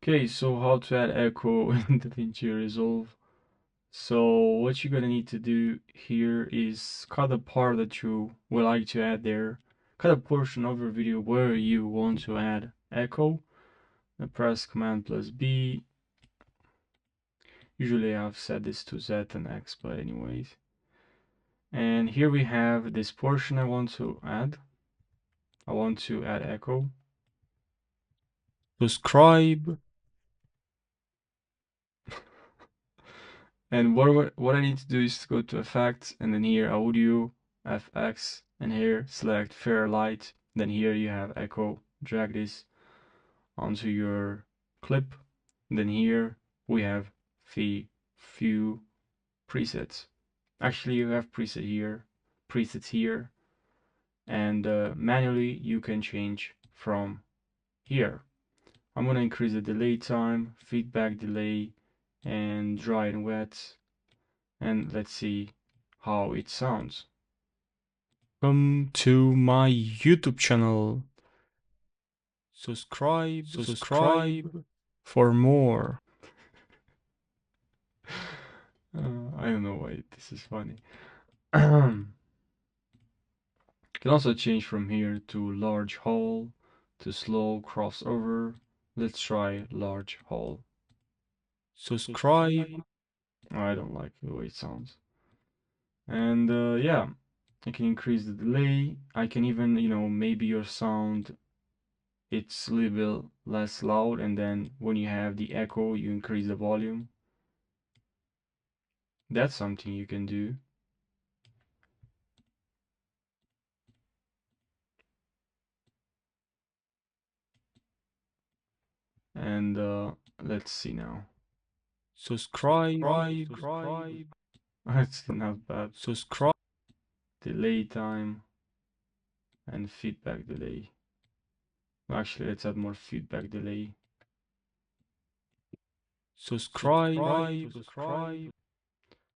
Okay, so how to add echo in Davinci Resolve. So what you're gonna need to do here is cut the part that you would like to add there. Cut a portion of your video where you want to add echo. And press Command plus B. Usually I've set this to Z and X, but anyways. And here we have this portion I want to add. I want to add echo. Subscribe. And what I need to do is to go to Effects and then here Audio, FX, and here select Fair Light. Then here you have Echo. Drag this onto your clip. Then here we have few presets. Actually, you have presets here, and manually you can change from here. I'm gonna increase the delay time, feedback delay, and dry and wet. And let's see how it sounds. Welcome to my YouTube channel. Subscribe for more. I don't know why this is funny. You can also change from here to large hall, to slow crossover. Let's try large hall. Subscribe. I don't like the way it sounds. And yeah, I can increase the delay. I can even, maybe your sound it's a little bit less loud, and then when you have the echo, you increase the volume. That's something you can do. And let's see now. Subscribe. It's not bad. Subscribe. Delay time and feedback delay. Actually, let's add more feedback delay. Subscribe.